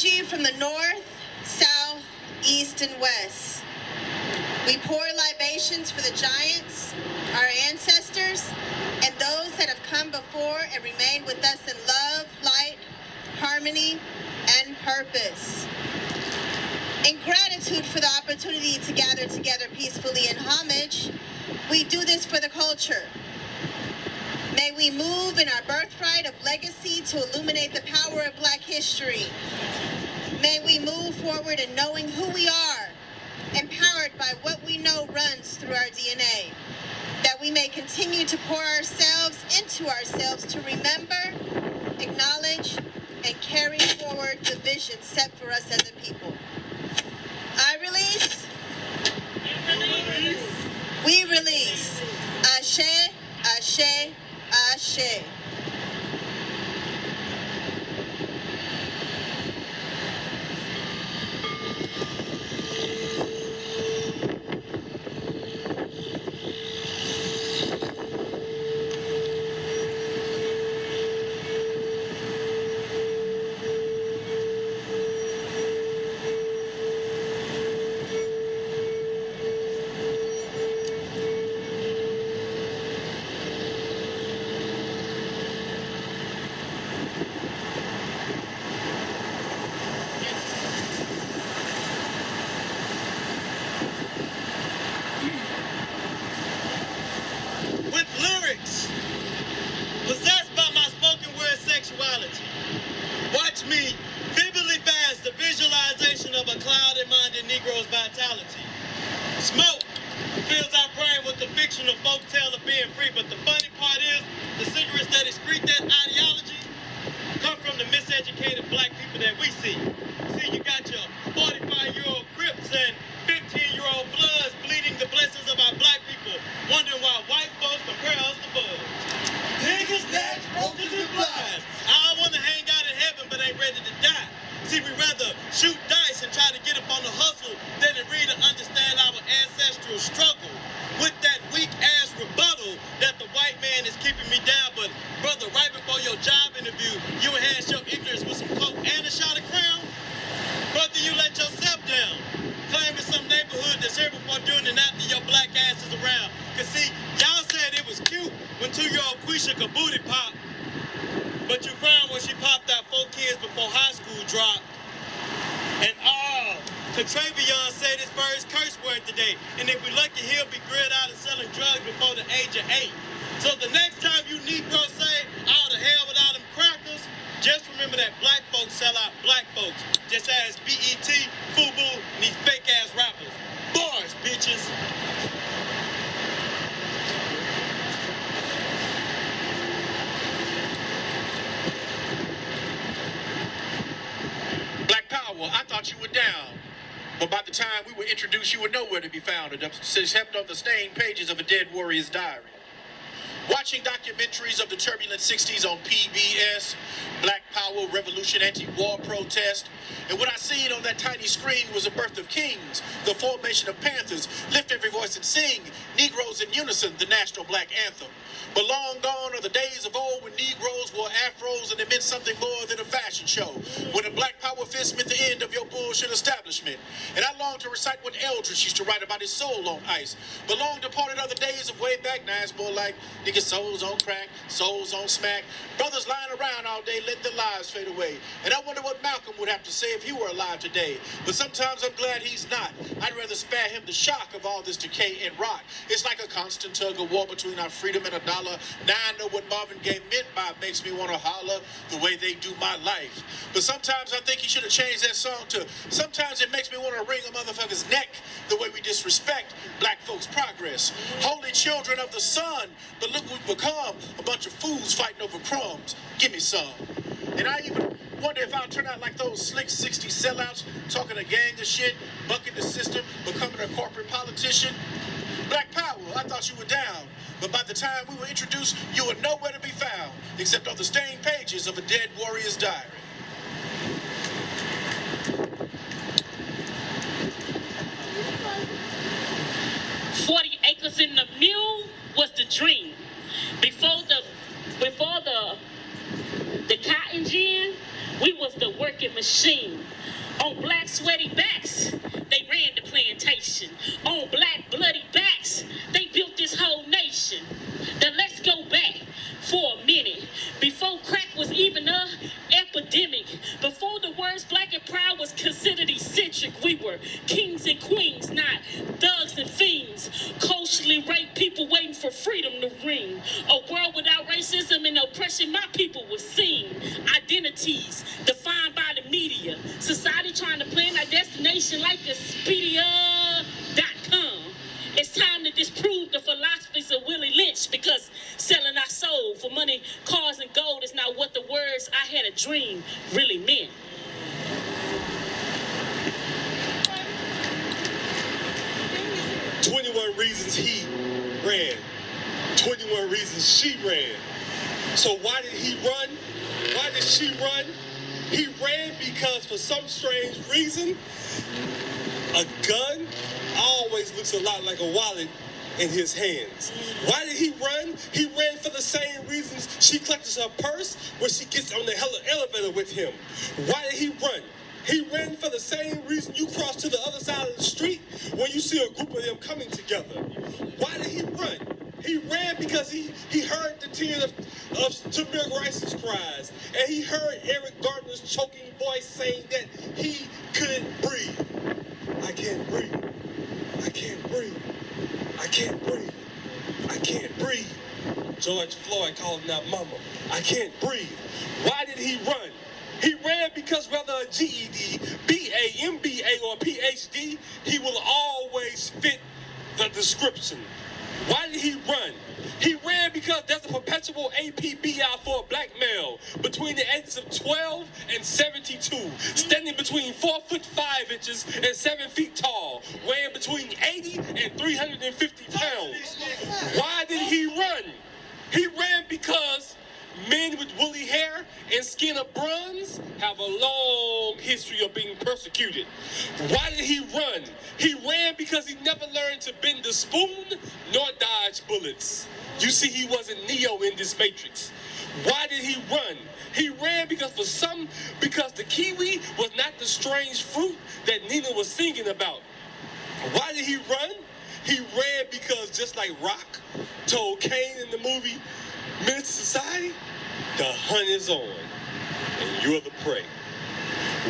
energy from the north, south, east, and west. We pour libations for the giants, our ancestors, and those that have come before and remain with us in love, light, harmony, and purpose. In gratitude for the opportunity to gather together peacefully in homage, we do this for the culture. May we move in our birthright of legacy to illuminate the power of Black history. May we move forward in knowing who we are, empowered by what we know runs through our DNA. That we may continue to pour ourselves into ourselves to remember, acknowledge, and carry forward the vision set for us as a people. I release. We release. Ashe, ashe, ashe. You were nowhere to be found, except on the stained pages of a dead warrior's diary. Watching documentaries of the turbulent 60s on PBS, Black Power, Revolution, Anti-War Protest, and what I seen on that tiny screen was the birth of kings, the formation of panthers, lift every voice and sing, Negroes in unison, the national black anthem. But long gone are the days of old when Negroes wore afros and it meant something more than a fashion show. When a black power fist meant the end of your bullshit establishment. And I long to recite what Eldridge used to write about his soul on ice. But long departed are the days of way back now. It's more like niggas' souls on crack, souls on smack. Brothers lying around all day, let their lives fade away. And I wonder what Malcolm would have to say if he were alive today. But sometimes I'm glad he's not. I'd rather spare him the shock of all this decay and rot. It's like a constant tug of war between our freedom and a dollar. Now I know what Marvin Gaye meant by makes me want to holler the way they do my life. But sometimes I think he should have changed that song to sometimes it makes me want to wring a motherfucker's neck the way we disrespect black folks' progress. Holy children of the sun, but look what we've become, a bunch of fools fighting over crumbs. Give me some. And I even wonder if I'll turn out like those slick 60 sellouts, talking a gang of shit, bucking the system, becoming a corporate politician. Black Power, I thought you were down. But by the time we were introduced, you were nowhere to be found, except on the stained pages of a dead warrior's diary. $40 in the mule was the dream. Before the cotton gin, We was the working machine. On black sweaty backs, they ran the plantation. On black bloody backs, they built this whole nation. Now let's go back for a minute. Before crack was even a epidemic, before the words black and proud was considered eccentric, we were kings and queens, not thugs and fiends. Culturally raped people waiting for freedom to ring. A world without racism and oppression, my people was seen. Identities defined by the media. Society trying to plan our destination like Expedia.com. It's time to disprove the philosophies of Willie Lynch, because selling our soul for money, cars, and gold is not what the words "I had a dream" really meant. "21 reasons he ran, 21 reasons she ran." So why did he run? Why did she run? He ran because for some strange reason, a gun always looks a lot like a wallet in his hands. Why did he run? He ran for the same reasons she clutches her purse when she gets on the elevator with him. Why did he run? He ran for the same reason you cross to the other side of the street when you see a group of them coming together. Why did he run? He ran because he heard the tears of Tamir Rice's cries, and he heard Eric Gardner's choking voice saying that he couldn't breathe. I can't breathe. I can't breathe. I can't breathe. I can't breathe. George Floyd calling out mama. I can't breathe. Why did he run? He ran because whether a GED, BA, MBA, or PhD, he will always fit the description. Why did he run? He ran because there's a perpetual APB out for a black male between the ages of 12 and 72, standing between 4'5" and 7 feet tall, weighing between 80 and 350 pounds. Why did he run? He ran because men with woolly hair and skin of bronze have a long history of being persecuted. Why did he run? He ran because he never learned to bend the spoon nor dodge bullets. You see, he wasn't Neo in this Matrix. Why did he run? He ran because the kiwi was not the strange fruit that Nina was singing about. Why did he run? He ran because just like Rock told Kane in the movie Menace to Society, the hunt is on, and you're the prey.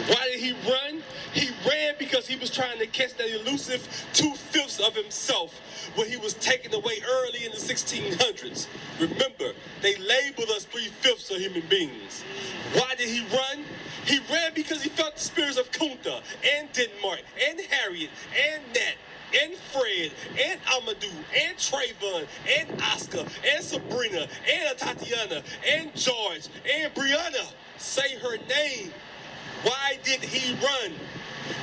Why did he run? He ran because he was trying to catch that elusive 2/5 of himself when he was taken away early in the 1600s. Remember, they labeled us 3/5 of human beings. Why did he run? He ran because he felt the spirits of Kunta and Denmark and Harriet and Nat and Fred, and Amadou, and Trayvon, and Oscar, and Sabrina, and Tatiana, and George, and Brianna. Say her name. Why did he run?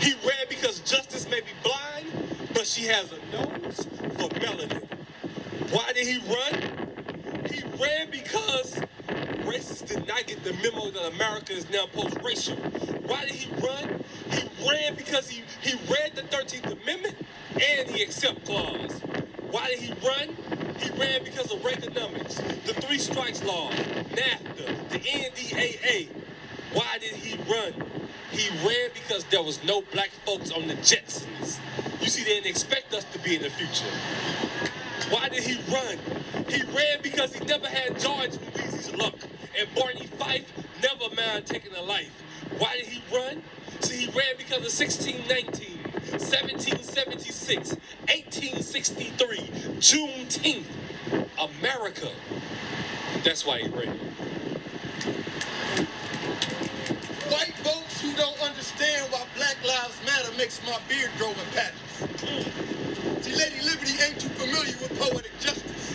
He ran because justice may be blind, but she has a nose for melanin. Why did he run? He ran because racists did not get the memo that America is now post-racial. Why did he run? He ran because he read the 13th Amendment and the accept clause. Why did he run? He ran because of Reaganomics, the 3 strikes law, NAFTA, the NDAA. Why did he run? He ran because there was no black folks on the Jetsons. You see, they didn't expect us to be in the future. Why did he run? He ran because he never had George Louise's luck, and Barney Fife never mind taking a life. Why did he run? See, he ran because of 1619, 1776, 1863, Juneteenth, America. That's why he ran. White folks who don't understand why Black Lives Matter makes my beard grow in patches. See, Lady Liberty ain't too familiar with poetic justice.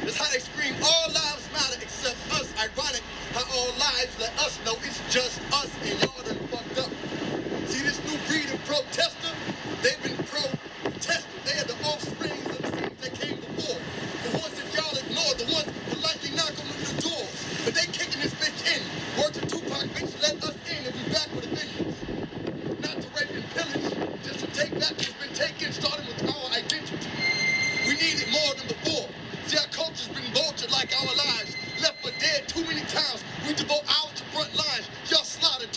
That's how they scream, all lives matter except us. Ironic how all lives let us know it's just us and y'all done fucked up. See, this new breed of protester, they've been protesting. They are the offspring of the things that came before. The ones that y'all ignore, the ones who likely knock on the doors. But they kicking this bitch in. Word to Tupac, bitch, let us in and be back with a vengeance. Not to rape and pillage, just to take back what's been taken, starting with our identity. We need it more than before. See, our culture's been vultured like our lives. Left for dead too many times. We devote hours to front lines. Y'all slaughtered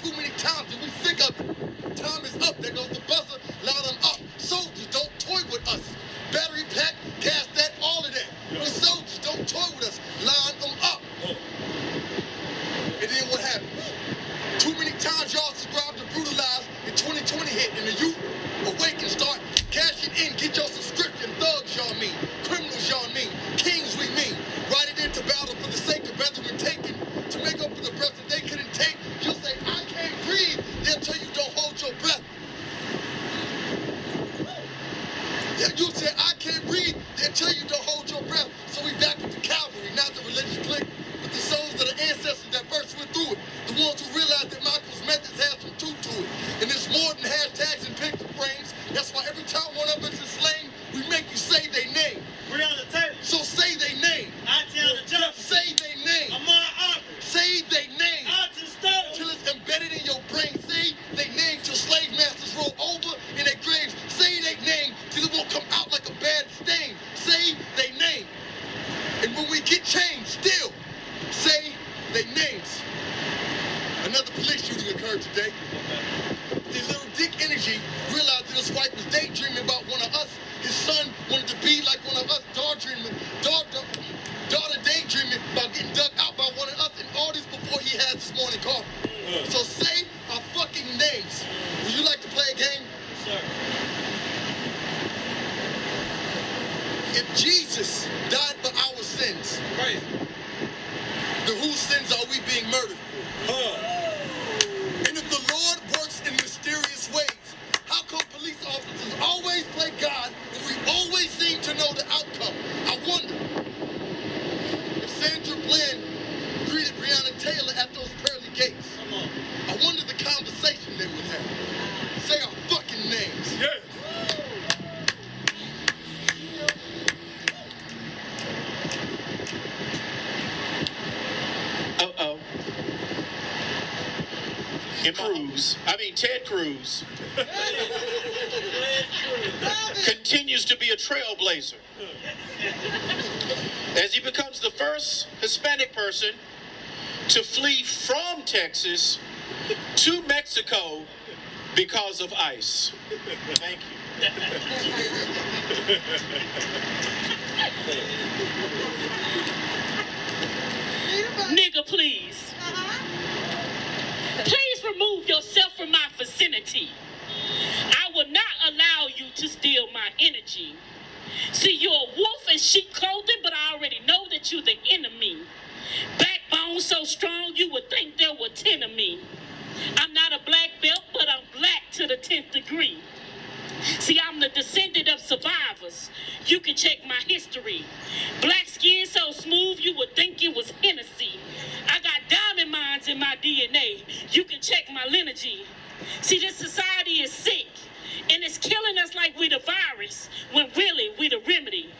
then what happened? Too many times y'all subscribed to Brutalize, and 2020 hit, and the youth awake and start cashing in. Get your subscription. Thugs y'all mean, criminals y'all mean, kings we mean. Ride it into battle for the sake of brethren taken, to make up for the breath that they couldn't take. You'll say, I can't breathe. They'll tell you don't hold your breath. Yeah, you'll say, I can't breathe. They'll tell you don't hold your breath. So we back with the cavalry, not the religious clique, but the souls of the ancestors that first went through it. The ones who realized that Malcolm's methods had some truth to it. And it's more than hashtags and picture frames. That's why every time one of us is slain, we make you say their name. We're on the table. So say their name. I tell the judge. Say their name. I'm on Aubrey. Say their name. Arthur Stone. Till it's embedded in your brain. Say their name till slave masters roll over in their graves. Say their name till it won't come out like a bad stain. Say their name. And when we get changed, still say their names. Another police shooting occurred today. The little dick energy realized that his wife was daydreaming about one of us. His son wanted to be like one of us, daughter daydreaming about getting dug out by one of us, and all this before he has this morning coffee. So say our fucking names. Would you like to play a game? Sir. If Jesus died for our sins, Right. then whose sins are we being murdered for? Huh. And if the Lord works in mysterious ways, how come police officers always play God and we always seem to know the outcome? I wonder if Sandra Bland greeted Breonna Taylor at those pearly gates. Come on. I wonder the conversation they would have. Say our fucking names. Yes. Uh-oh. Ted Cruz continues to be a trailblazer as he becomes the first Hispanic person to flee from Texas to Mexico because of ICE. Thank you. Nigga, please. Please remove yourself from my vicinity. I will not allow you to steal my energy. See, you're a wolf in sheep clothing, but I already know that you're the enemy. Backbone so strong you would think there were 10 of me. I'm not a black belt, but I'm black to the 10th degree. See, I'm the descendant of survivors. You can check my history. Black skin so smooth you would think it was Hennessy. I got diamond mines in my DNA. You can check my lineage. See, this society is sick, and it's killing us like we the virus, when really we the remedy.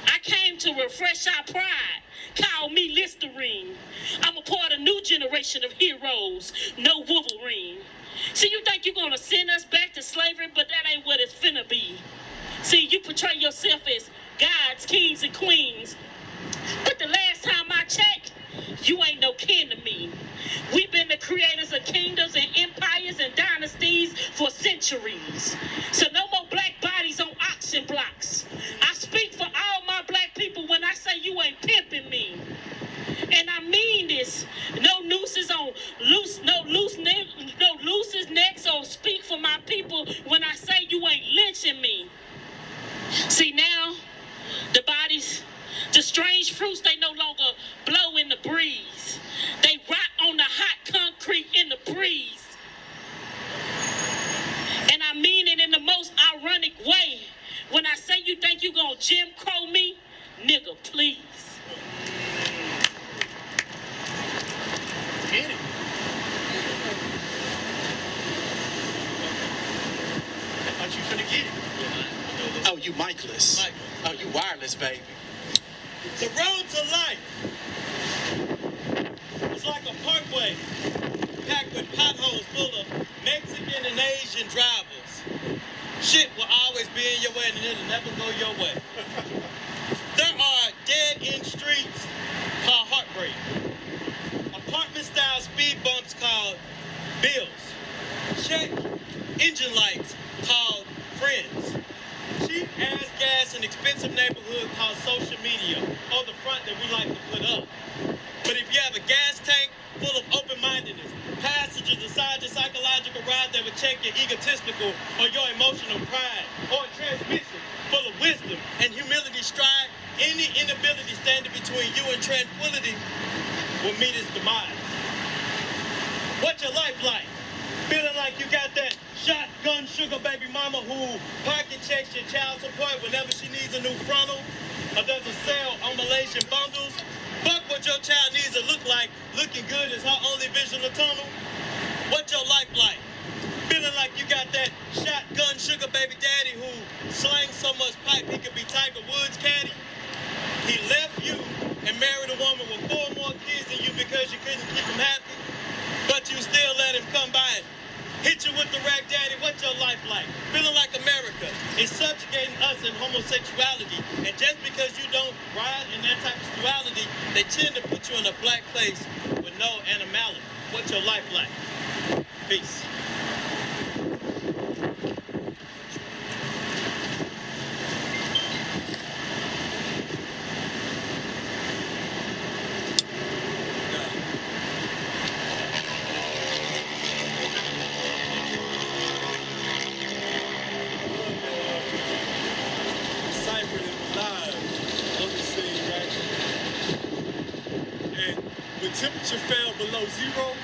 I came to refresh our pride. Call me Listerine. I'm a part of a new generation of heroes. No Wolverine. See, you think you're going to send us back to slavery, but that ain't what it's finna be. See, you portray yourself as gods, kings, and queens. But the last time I checked, you ain't no kin to me. We've been the creators of kingdoms and empires and dynasties for centuries. So no more black bodies on auction blocks. I speak for all my black people when I say you ain't pimping me. And I mean this. No nooses on looses necks, or speak for my people when I say you ain't lynching me. See, now the bodies, the strange fruits, they no longer blow in the breeze. They rot on the hot concrete in the breeze. And I mean it in the most ironic way. When I say you think you gonna Jim Crow me, nigga, please. Get it. I thought you finna get it. Oh, you micless. Oh, you wireless, baby. The road to life is like a parkway packed with potholes full of Mexican and Asian drivers. Shit will always be in your way and it'll never go your way. There are dead-end streets called heartbreak. Apartment-style speed bumps called bills. Check engine lights called friends. Cheap ass gas in expensive neighborhood called social media, or the front that we like to put up. But if you have a gas tank full of open check your egotistical or your emotional pride, or a transmission full of wisdom and humility stride. Any inability standing between you and tranquility will meet its demise. What's your life like? Feeling like you got that shotgun sugar baby mama who pocket checks your child support whenever she needs a new frontal, or does a sale on Malaysian bundles? Fuck what your child needs to look like. Looking good is her only vision of tunnel. What's your life like? Feeling like you got that shotgun sugar baby daddy who slangs so much pipe he could be Tiger Woods caddy? He left you and married a woman with 4 more kids than you because you couldn't keep him happy, but you still let him come by and hit you with the rag daddy. What's your life like? Feeling like America is subjugating us in homosexuality, and just because you don't ride in that type of sexuality, they tend to put you in a black place with no animality. What's your life like? Peace. Cypher is live on the scene, right? And when temperature fell below 0,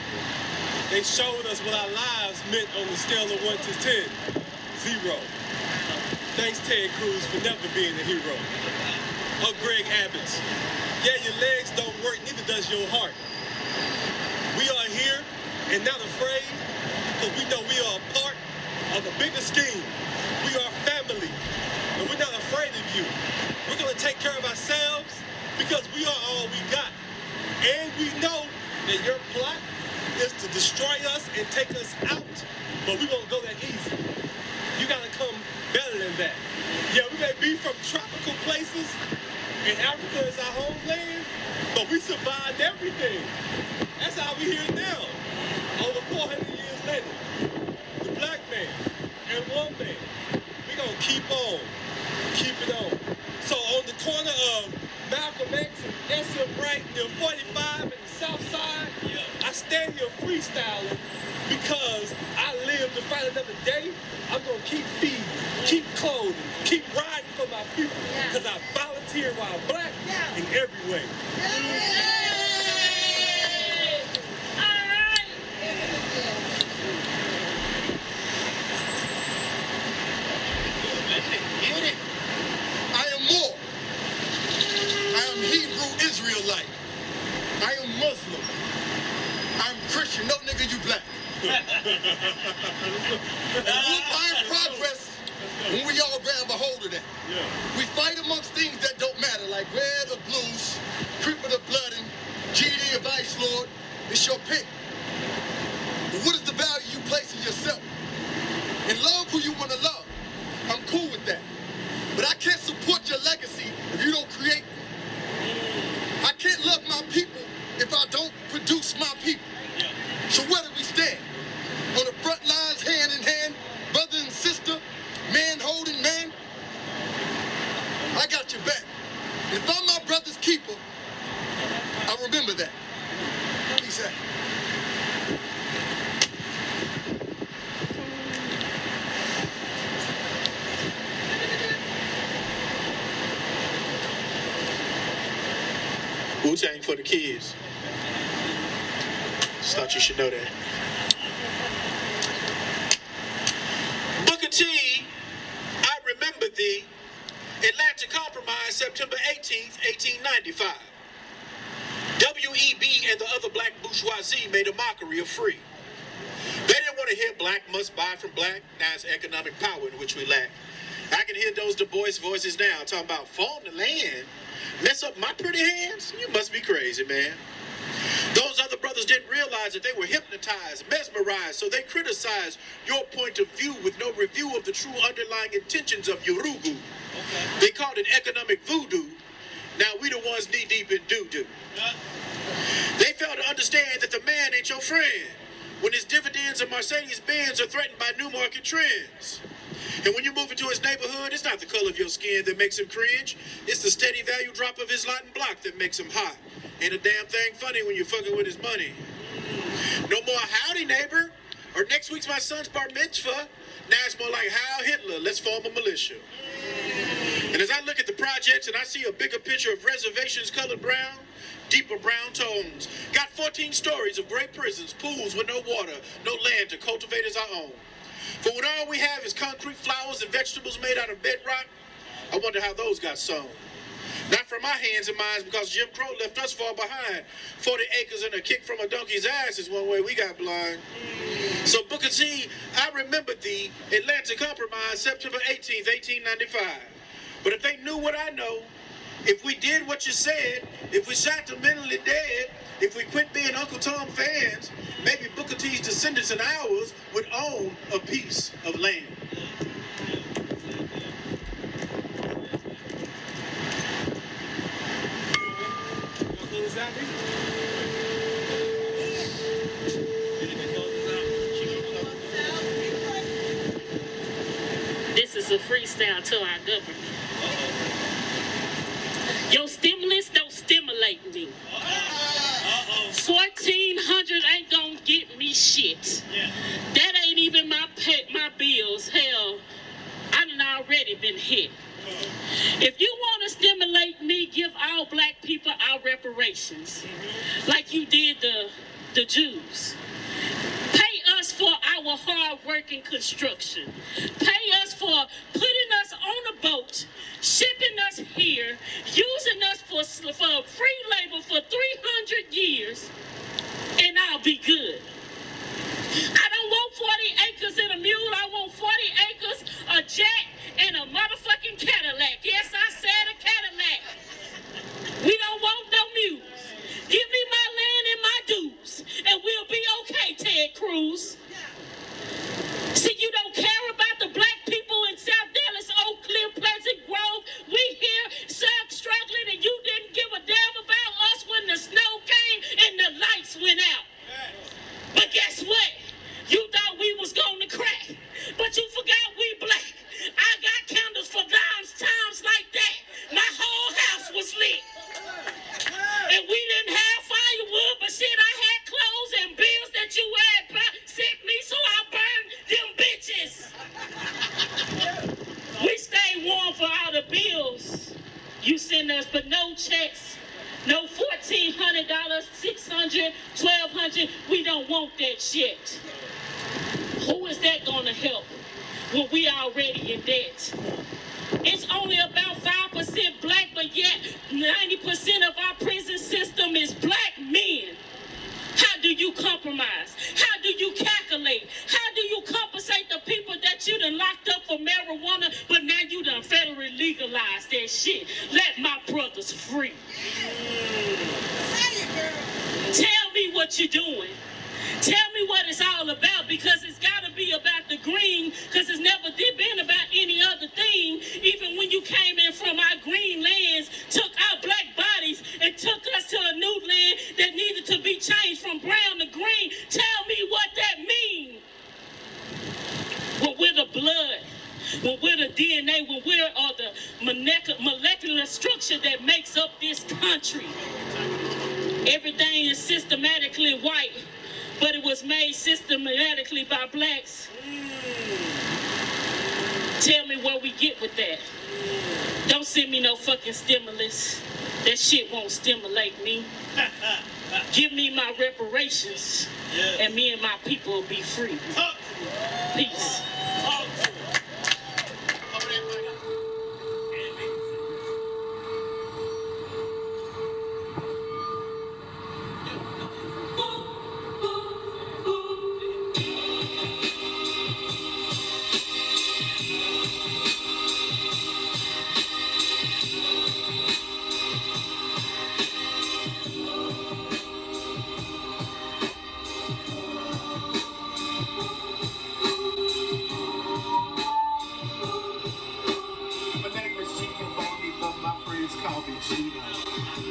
they showed us what our lives meant on the scale of 1 to 10. 0. Thanks, Ted Cruz, for never being a hero. Or Greg Abbott's. Yeah, your legs don't work, neither does your heart. We are here and not afraid, because we know we are a part of a bigger scheme. We are family, and we're not afraid of you. We're going to take care of ourselves because we are all we got. And we know that your plot is to destroy us and take us out, but we won't go that easy. You got to come better than that. Yeah, we may be from tropical places, and Africa is our homeland, but we survived everything. That's how we here now, over 400 years later. The black man and one man, we gonna keep on, keep it on. So on the corner of Malcolm X and SM Wright and 45 and the South Side, I stand here freestyling because I live to fight another day. I'm gonna keep feeding, keep clothing, keep riding for my people, because I volunteer while I'm black in every way. I am more. I am Hebrew Israelite. I am Muslim. I'm Christian. No nigga, you black. We'll find progress when we all grab a hold of that. We fight amongst things that don't matter, like red or blues, creep of the blood, and GD of Ice Lord. It's your pick. But what is the value you place in yourself? And love who you want to love. I'm cool with that. But I can't support your legacy if you don't create one. I can't love my people if I don't produce my people. So where do we stand? On the front lines, hand in hand, brother and sister, man holding man? I got your back. If I'm my brother's keeper, I remember that. Peace out. Wu-Tang for the kids. Just thought you should know that. Booker T, I remember thee. Atlantic Compromise, September 18th, 1895. W.E.B. and the other black bourgeoisie made a mockery of free. They didn't want to hear black must buy from black. Now it's economic power in which we lack. I can hear those Du Bois voices now talking about farm the land. Mess up my pretty hands? You must be crazy, man. Those other brothers didn't realize that they were hypnotized, mesmerized, so they criticized your point of view with no review of the true underlying intentions of Yorugu. They called it economic voodoo. Now we the ones knee deep in doo-doo. They failed to understand that the man ain't your friend when his dividends and Mercedes-Benz are threatened by new market trends. And when you move into his neighborhood, it's not the color of your skin that makes him cringe. It's the steady value drop of his lot and block that makes him hot. Ain't a damn thing funny when you're fucking with his money. No more howdy, neighbor. Or next week's my son's bar mitzvah. Now it's more like Heil Hitler. Let's form a militia. And as I look at the projects and I see a bigger picture of reservations colored brown, deeper brown tones, got 14 stories of great prisons, pools with no water, no land to cultivate as our own. For when all we have is concrete, flowers, and vegetables made out of bedrock, I wonder how those got sown. Not from our hands and minds, because Jim Crow left us far behind. 40 acres and a kick from a donkey's ass is one way we got blind. So Booker T, I remember the Atlanta Compromise, September 18th, 1895. But if they knew what I know, if we did what you said, if we shot the mentally dead, if we quit being Uncle Tom fans, maybe Booker T's descendants and ours would own a piece of land. This is a freestyle to our government. Your stimulus don't stimulate me. 1,400 ain't gonna get me shit. That ain't even my bills. Hell, I done already been hit. If you want to stimulate me, give all black people our reparations, like you did the Jews. Pay us for our hard work in construction. Pay us for putting us on a boat, shipping us here, using us for free labor for 300 years, and I'll be good. I don't want 40 acres and a mule. I want 40 acres, a jet, and a motherfucking Cadillac. Yes, I said a Cadillac. We don't want no mules. Give me my land and my dues, and we'll be okay, Ted Cruz. See, you don't care about the black people in South Dallas, Oak Cliff, Pleasant Grove. We here struggling, and you didn't give a damn about us when the snow came and the lights went out. But guess what? You thought we was going to crack, but you forgot we black. I got candles for times like that. My whole house was lit. And we didn't have firewood, but shit, I had clothes and bills that you had sent me, so I burned them bitches. We stayed warm for all the bills you send us, but no checks. No $1,400, $600, $1,200. We don't want that shit. Who is that gonna help when we already in debt? It's only about 5% black, but yet 90% of our prison system is black men. How do you compromise? How do you calculate? How do you compensate the people that you done locked up for marijuana, but now you done federally legalized that shit? Let my brothers free. Tell me what you're doing. Tell me what it's all about, because it's got to be about the green, because it's never been about any other thing. Even when you came in from our green lands, took our black bodies and took us to a new land that needed to be changed from brown to green. Tell me what that means. When we're the blood, when we're the DNA, when we're the molecular structure that makes up this country. Everything is systematically white, but it was made systematically by blacks. Tell me where we get with that. Don't send me no fucking stimulus. That shit won't stimulate me. Give me my reparations, and me and my people will be free. Peace.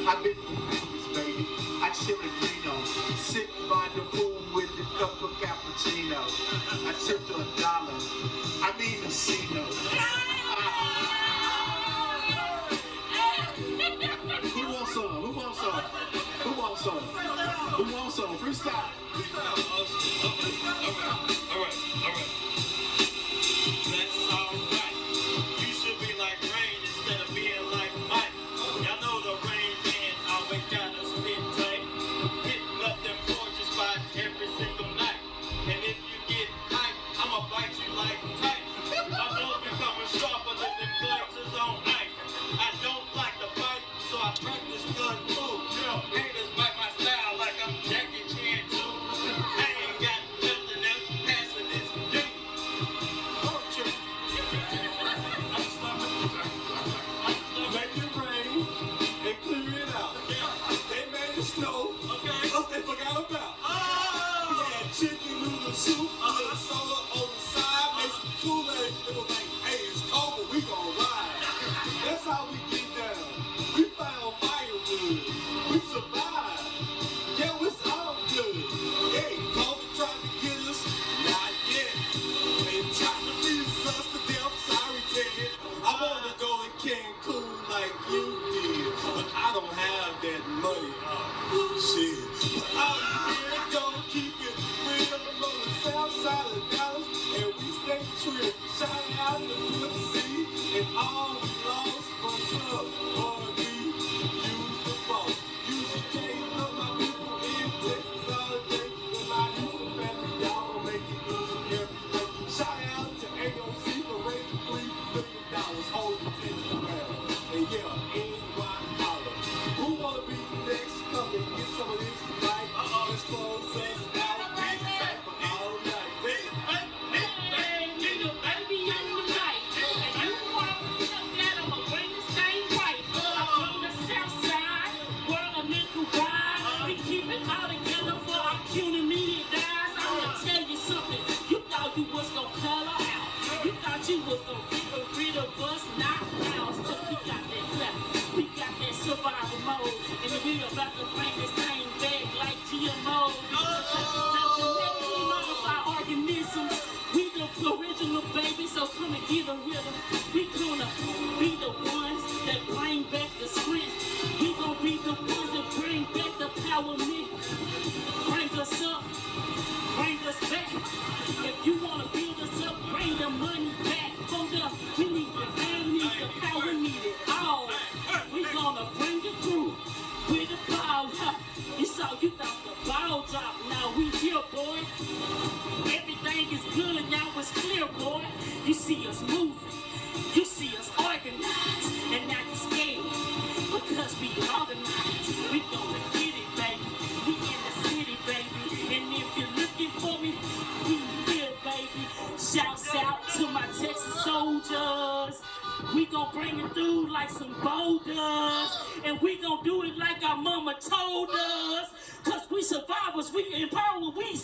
I've been to Memphis, baby. I chill in Reno, sit by the pool with a cup of cappuccino. I tipped her $1. I mean a casino. Who wants some? Who wants some? Who wants some? Who wants some? Freestyle. every single night. And if you get hype, I'ma bite you like tight. My blows becoming sharper than them glasses on night. I don't like to fight, so I practice kung fu. Haters bite my style like I'm Jackie Chan too. I ain't got nothing else passing this day. Make it rain and clear it out. They made it snow. Us they forgot about. We had chicken noodle soup with a soda on the side. Made some Kool-Aid. It was like, hey, it's cold, but we gon' ride. That's how we get down. We found firewood. We survived. Yeah, it's all good. Hey, COVID tried to get us. Not yet. They tried to freeze us to death. Sorry, Ted. I wanna go to Cancun like you did, but I don't have that money. Shit. But all you did, don't keep it real. I'm on the south side of Dallas, and we stay true. Shout out to Flip C and all the lost from club R&B. Use the phone. Use the cane of my people in Texas all day. With my Houston family, y'all gon' make it easy every day. Shout out to AOC for raising $3 billion. Hold the tension around. And yeah, NY Holler. Who wanna be next? Come and get some of this right. Let's close us out. Be safe for all night. Hey, nigga, baby, I'm the light. And you already know that I'ma bring this thing right. I'm from the south side, where a nigga ride. We keep it all together for our community guys. I'ma tell you something. You thought you was gonna color out. You thought you was gonna get rid of us, not ours. Cause we got that clap. We got that survival mode. And we about to bring this thing back like GMO. Our organisms, we the original baby, so come and get a rhythm. We gonna be the ones that bring back the strength. We gonna be the ones that bring back the power myth. Bring us up, bring us back. If you wanna build us up, bring the money back. Hold up, we need the man, need the power, need it all. We gonna bring it through with the ball. You saw, you thought the ball dropped, now we here, boy. Everything is good, now it's clear, boy. You see us moving, you see us organized, and now you scared because we organized. We gonna get it, baby. We in the city, baby. And if you're looking for me, we here, baby. Shouts out to my Texas soldiers. We gon' bring it through like some boulders. And we gon' do it like our mama told us. Cause we survivors, we empower, we